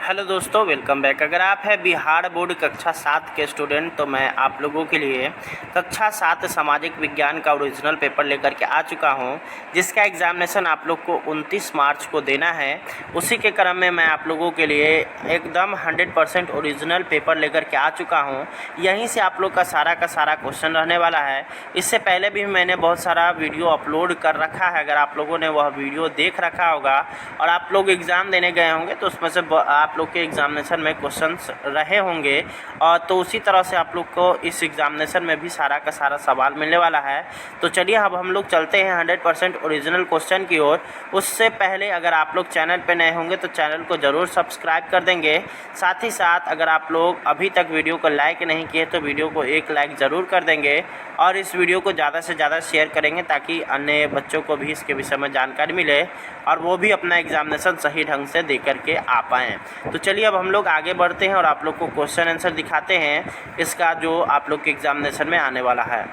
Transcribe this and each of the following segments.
Hello दोस्तों, welcome back. अगर आप हैं बिहार बोर्ड कक्षा 7 के स्टूडेंट तो मैं आप लोगों के लिए कक्षा 7 सामाजिक विज्ञान का ओरिजिनल पेपर लेकर के आ चुका हूं, जिसका एग्ज़ामिनेशन आप लोग को 29 मार्च को देना है। उसी के क्रम में मैं आप लोगों के लिए एकदम 100% ओरिजिनल पेपर लेकर के आ चुका हूं। यहीं से आप लोग का सारा क्वेश्चन रहने वाला है। इससे पहले भी मैंने बहुत सारा वीडियो अपलोड कर रखा है। अगर आप लोगों ने वह वीडियो देख रखा होगा और आप लोग एग्ज़ाम देने गए होंगे तो उसमें से आप लोग के एग्ज़ामिनेशन में क्वेश्चंस रहे होंगे, और तो उसी तरह से आप लोग को इस एग्ज़ामिनेशन में भी सारा का सारा सवाल मिलने वाला है। तो चलिए अब हम लोग चलते हैं 100% ओरिजिनल क्वेश्चन की ओर। उससे पहले अगर आप लोग चैनल पे नए होंगे तो चैनल को ज़रूर सब्सक्राइब कर देंगे। साथ ही साथ अगर आप लोग अभी तक वीडियो को लाइक नहीं किए तो वीडियो को एक लाइक ज़रूर कर देंगे और इस वीडियो को ज़्यादा से ज़्यादा शेयर करेंगे ताकि अन्य बच्चों को भी इसके विषय में जानकारी मिले और वो भी अपना एग्ज़ामिनेशन सही ढंग से दे करके आ पाएँ। तो चलिए अब हम लोग आगे बढ़ते हैं और आप लोग को क्वेश्चन आंसर दिखाते हैं इसका जो आप लोग के एग्ज़ामिनेशन में आने वाला है।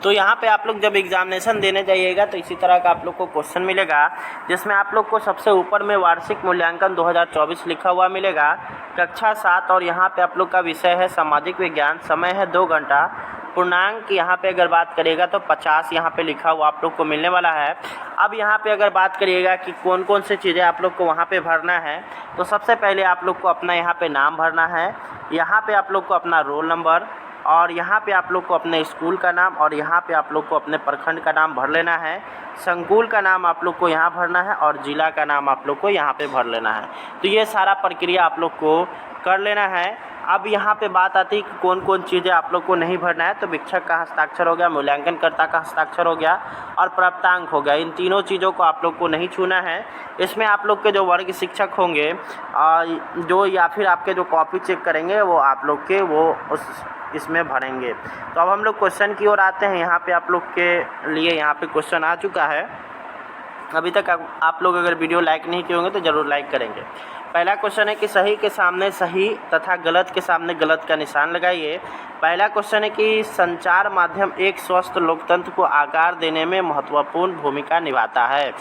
तो यहाँ पे आप लोग जब एग्ज़ामिनेशन देने जाइएगा तो इसी तरह का आप लोग को क्वेश्चन मिलेगा, जिसमें आप लोग को सबसे ऊपर में वार्षिक मूल्यांकन 2024 लिखा हुआ मिलेगा, कक्षा 7, और यहाँ पे आप लोग का विषय है सामाजिक विज्ञान, समय है 2 घंटा, पूर्णांक यहाँ पे अगर बात करिएगा तो 50 यहाँ पे लिखा हुआ आप लोग को मिलने वाला है। अब यहाँ पे अगर बात करिएगा कि कौन कौन सी चीज़ें आप लोग को वहाँ पे भरना है, तो सबसे पहले आप लोग को अपना यहाँ पे नाम भरना है, यहाँ पे आप लोग को अपना रोल नंबर, और यहाँ पे आप लोग को अपने स्कूल का नाम, और यहाँ पे आप लोग को अपने प्रखंड का नाम भर लेना है, संकुल का नाम आप लोग को यहाँ भरना है, और ज़िला का नाम आप लोग को यहाँ पे भर लेना है। तो ये सारा प्रक्रिया आप लोग को कर लेना है। अब यहाँ पे बात आती है कि कौन कौन चीज़ें आप लोग को नहीं भरना है। तो शिक्षक का हस्ताक्षर हो गया, मूल्यांकनकर्ता का हस्ताक्षर हो गया और प्राप्तांक हो गया। इन तीनों चीज़ों को आप लोग को नहीं छूना है। इसमें आप लोग के जो वर्ग शिक्षक होंगे जो या फिर आपके जो कॉपी चेक करेंगे वो आप लोग के वो इसमें भरेंगे। तो अब हम लोग क्वेश्चन की ओर आते हैं। यहाँ पे आप लोग के लिए यहाँ पे क्वेश्चन आ चुका है। अभी तक आप लोग अगर वीडियो लाइक नहीं किए होंगे तो ज़रूर लाइक करेंगे। पहला क्वेश्चन है कि सही के सामने सही तथा गलत के सामने गलत का निशान लगाइए। पहला क्वेश्चन है कि संचार माध्यम एक स्वस्थ लोकतंत्र को आकार देने में महत्वपूर्ण भूमिका निभाता है।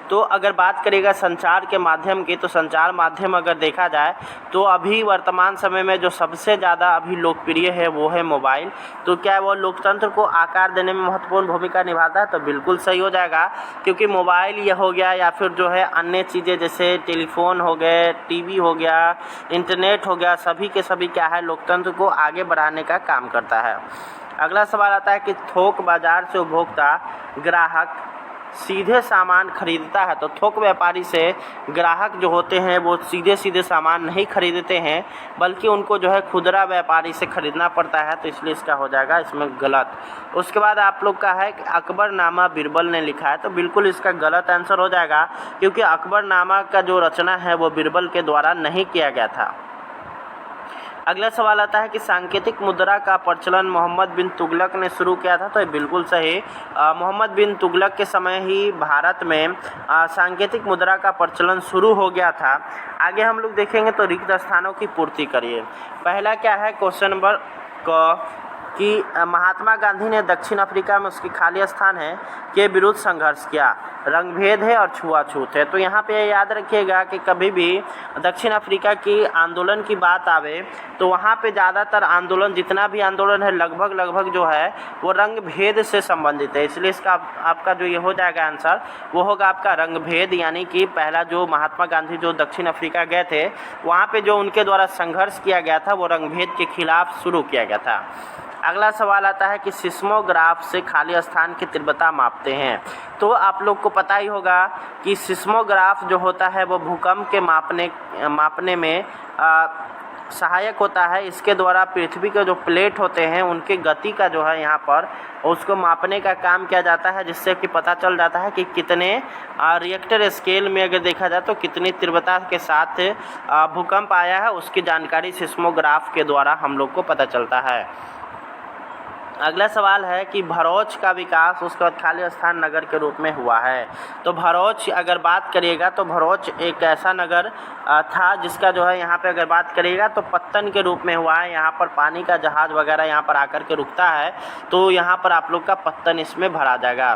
तो अगर बात करेगा संचार के माध्यम की, तो संचार माध्यम अगर देखा जाए तो अभी वर्तमान समय में जो सबसे ज़्यादा अभी लोकप्रिय है वो है मोबाइल। तो क्या वो लोकतंत्र को आकार देने में महत्वपूर्ण भूमिका निभाता है? तो बिल्कुल सही हो जाएगा, क्योंकि मोबाइल ये हो गया या फिर जो है अन्य चीज़ें जैसे टेलीफोन हो गए, टीवी हो गया, इंटरनेट हो गया, सभी के सभी क्या है लोकतंत्र को आगे बढ़ाने का काम करता है। अगला सवाल आता है कि थोक बाजार से उपभोक्ता ग्राहक सीधे सामान खरीदता है। तो थोक व्यापारी से ग्राहक जो होते हैं वो सीधे सीधे सामान नहीं खरीदते हैं, बल्कि उनको जो है खुदरा व्यापारी से खरीदना पड़ता है। तो इसलिए इसका हो जाएगा इसमें गलत। उसके बाद आप लोग का है कि अकबरनामा बीरबल ने लिखा है। तो बिल्कुल इसका गलत आंसर हो जाएगा, क्योंकि अकबरनामा का जो रचना है वो बीरबल के द्वारा नहीं किया गया था। अगला सवाल आता है कि सांकेतिक मुद्रा का प्रचलन मोहम्मद बिन तुगलक ने शुरू किया था। तो ये बिल्कुल सही। मोहम्मद बिन तुगलक के समय ही भारत में सांकेतिक मुद्रा का प्रचलन शुरू हो गया था। आगे हम लोग देखेंगे तो रिक्त स्थानों की पूर्ति करिए। पहला क्या है क्वेश्चन नंबर कि महात्मा गांधी ने दक्षिण अफ्रीका में उसकी खाली स्थान है के विरुद्ध संघर्ष किया। रंगभेद है और छुआछूत है। तो यहाँ पे याद रखिएगा कि कभी भी दक्षिण अफ्रीका की आंदोलन की बात आवे तो वहाँ पे ज़्यादातर आंदोलन, जितना भी आंदोलन है लगभग जो है वो रंगभेद से संबंधित है। इसलिए इसका आपका जो ये हो जाएगा आंसर वो होगा आपका रंगभेद। यानी कि पहला जो महात्मा गांधी जो दक्षिण अफ्रीका गए थे वहाँ पे जो उनके द्वारा संघर्ष किया गया था वो रंगभेद के खिलाफ शुरू किया गया था। अगला सवाल आता है कि सिस्मोग्राफ से खाली स्थान की तीव्रता मापते हैं। तो आप लोग को पता ही होगा कि सिस्मोग्राफ जो होता है वो भूकंप के मापने में सहायक होता है। इसके द्वारा पृथ्वी के जो प्लेट होते हैं उनके गति का जो है यहाँ पर उसको मापने का काम किया जाता है, जिससे कि पता चल जाता है कि कितने रिएक्टर स्केल में अगर देखा जाए तो कितनी तीव्रता के साथ भूकंप आया है, उसकी जानकारी सिस्मोग्राफ के द्वारा हम लोग को पता चलता है। अगला सवाल है कि भरूच का विकास उसके बाद खाली स्थान नगर के रूप में हुआ है। तो भरूच अगर बात करिएगा तो भरूच एक ऐसा नगर था जिसका जो है यहाँ पे अगर बात करिएगा तो पत्तन के रूप में हुआ है। यहाँ पर पानी का जहाज वगैरह यहाँ पर आकर के रुकता है, तो यहाँ पर आप लोग का पत्तन इसमें भरा जाएगा।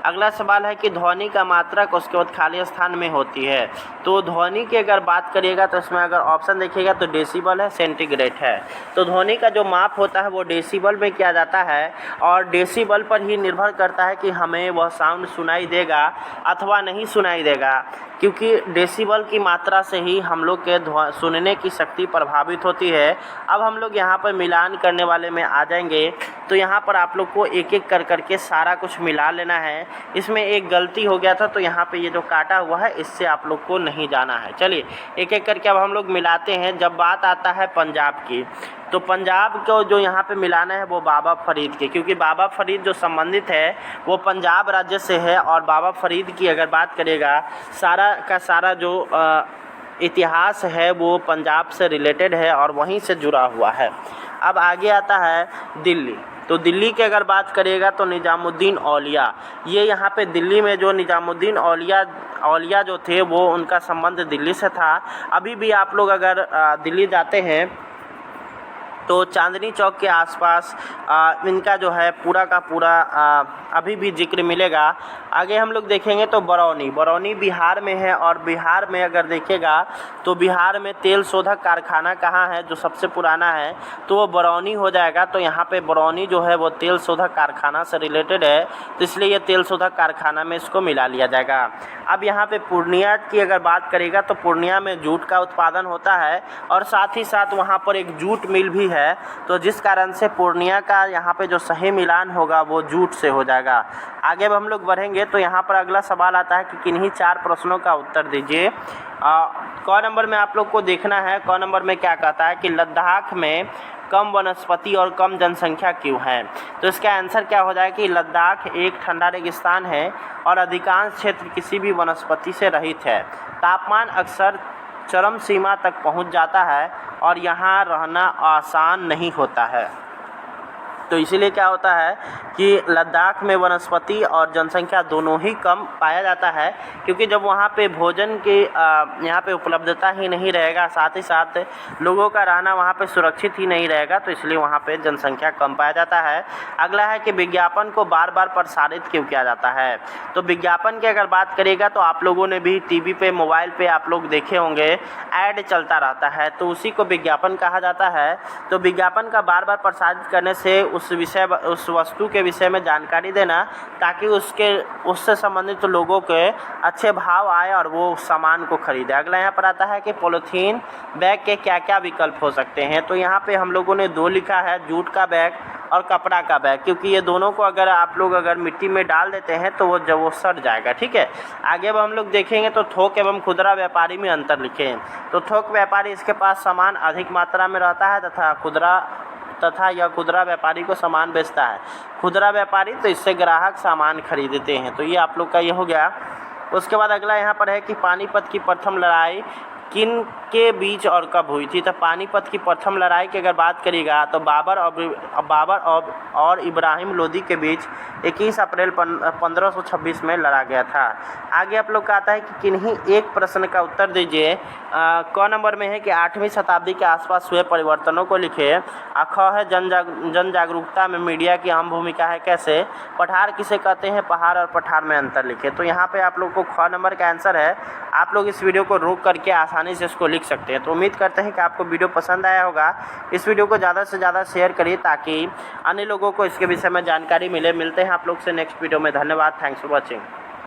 अगला सवाल है कि ध्वनि का मात्रक उसके बाद खाली स्थान में होती है। तो ध्वनि की अगर बात करिएगा तो इसमें अगर ऑप्शन देखिएगा तो डेसिबल है, सेंटीग्रेड है। तो ध्वनि का जो माप होता है वो डेसिबल में किया जाता है और डेसिबल पर ही निर्भर करता है कि हमें वह साउंड सुनाई देगा अथवा नहीं सुनाई देगा, क्योंकि डेसिबल की मात्रा से ही हम लोग के सुनने की शक्ति प्रभावित होती है। अब हम लोग यहाँ पर मिलान करने वाले में आ जाएंगे, तो यहाँ पर आप लोग को एक एक कर करके सारा कुछ मिला लेना है। इसमें एक गलती हो गया था, तो यहाँ पे ये जो काटा हुआ है इससे आप लोग को नहीं जाना है। चलिए एक एक करके अब हम लोग मिलाते हैं। जब बात आता है पंजाब की, तो पंजाब को जो यहाँ पे मिलाना है वो बाबा फरीद के, क्योंकि बाबा फरीद जो संबंधित है वो पंजाब राज्य से है और बाबा फरीद की अगर बात करेगा सारा का सारा जो इतिहास है वो पंजाब से रिलेटेड है और वहीं से जुड़ा हुआ है। अब आगे आता है दिल्ली। तो दिल्ली की अगर बात करिएगा तो निज़ामुद्दीन औलिया, ये यहाँ पे दिल्ली में जो निज़ामुद्दीन औलिया जो थे वो उनका संबंध दिल्ली से था। अभी भी आप लोग अगर दिल्ली जाते हैं तो चांदनी चौक के आसपास इनका जो है पूरा का पूरा अभी भी जिक्र मिलेगा। आगे हम लोग देखेंगे तो बरौनी बिहार में है और बिहार में अगर देखिएगा तो बिहार में तेल शोधक कारखाना कहाँ है जो सबसे पुराना है, तो वो बरौनी हो जाएगा। तो यहाँ पे बरौनी जो है वो तेल शोधक कारखाना से रिलेटेड है, तो इसलिए ये तेल शोधक कारखाना में इसको मिला लिया जाएगा। अब यहाँ पे पूर्णिया की अगर बात करेगा तो पूर्णिया में जूट का उत्पादन होता है और साथ ही साथ वहाँ पर एक जूट मिल भी है, तो जिस कारण से पूर्णिया का यहाँ पे जो सही मिलान होगा वो जूट से हो जाएगा। आगे अब हम लोग बढ़ेंगे तो यहाँ पर अगला सवाल आता है कि किन्हीं 4 प्रश्नों का उत्तर दीजिए। क नंबर में आप लोग को देखना है, क नंबर में क्या कहता है कि लद्दाख में कम वनस्पति और कम जनसंख्या क्यों है। तो इसका आंसर क्या हो जाएगा कि लद्दाख एक ठंडा रेगिस्तान है और अधिकांश क्षेत्र किसी भी वनस्पति से रहित है। तापमान अक्सर चरम सीमा तक पहुंच जाता है और यहाँ रहना आसान नहीं होता है। तो इसीलिए क्या होता है कि लद्दाख में वनस्पति और जनसंख्या दोनों ही कम पाया जाता है, क्योंकि जब वहाँ पे भोजन की यहाँ पे उपलब्धता ही नहीं रहेगा, साथ ही साथ लोगों का रहना वहाँ पे सुरक्षित ही नहीं रहेगा, तो इसलिए वहाँ पे जनसंख्या कम पाया जाता है। अगला है कि विज्ञापन को बार बार प्रसारित क्यों किया जाता है। तो विज्ञापन की अगर बात करेगा तो आप लोगों ने भी टीवी पे, मोबाइल पे आप लोग देखे होंगे, ऐड चलता रहता है, तो उसी को विज्ञापन कहा जाता है। तो विज्ञापन का बार बार प्रसारित करने से उस वस्तु के विषय में जानकारी देना, ताकि उससे संबंधित लोगों के अच्छे भाव आए और वो सामान को खरीदे। अगला यहाँ पर आता है कि पॉलीथीन बैग के क्या क्या विकल्प हो सकते हैं। तो यहाँ पे हम लोगों ने 2 लिखा है, जूट का बैग और कपड़ा का बैग, क्योंकि ये दोनों को अगर आप लोग अगर मिट्टी में डाल देते हैं तो वो सड़ जाएगा। ठीक है, आगे अब हम लोग देखेंगे तो थोक एवं खुदरा व्यापारी में अंतर लिखें। तो थोक व्यापारी इसके पास सामान अधिक मात्रा में रहता है तथा यह खुदरा व्यापारी को सामान बेचता है। खुदरा व्यापारी तो इससे ग्राहक सामान खरीदते हैं। तो ये आप लोग का ये हो गया। उसके बाद अगला यहाँ पर है कि पानीपत की प्रथम लड़ाई किन के बीच और कब हुई थी। तो पानीपत की प्रथम लड़ाई की अगर बात करिएगा तो बाबर और इब्राहिम लोदी के बीच 21 अप्रैल 1526 में लड़ा गया था। आगे आप लोग का आता है कि किन्हीं एक प्रश्न का उत्तर दीजिए। क नंबर में है कि 8वीं शताब्दी के आसपास हुए परिवर्तनों को लिखे। ख है जन जागरूकता में मीडिया की अहम भूमिका है कैसे। पठार किसे कहते हैं, पहाड़ और पठार में अंतर लिखे। तो यहाँ पे आप लोग को ख नंबर का आंसर है। आप लोग इस वीडियो को रोक करके आसानी से इसको लिख सकते हैं। तो उम्मीद करते हैं कि आपको वीडियो पसंद आया होगा। इस वीडियो को ज़्यादा से ज़्यादा शेयर करिए ताकि अन्य लोगों को इसके विषय में जानकारी मिले। मिलते हैं आप लोग से नेक्स्ट वीडियो में। धन्यवाद। Thanks for watching.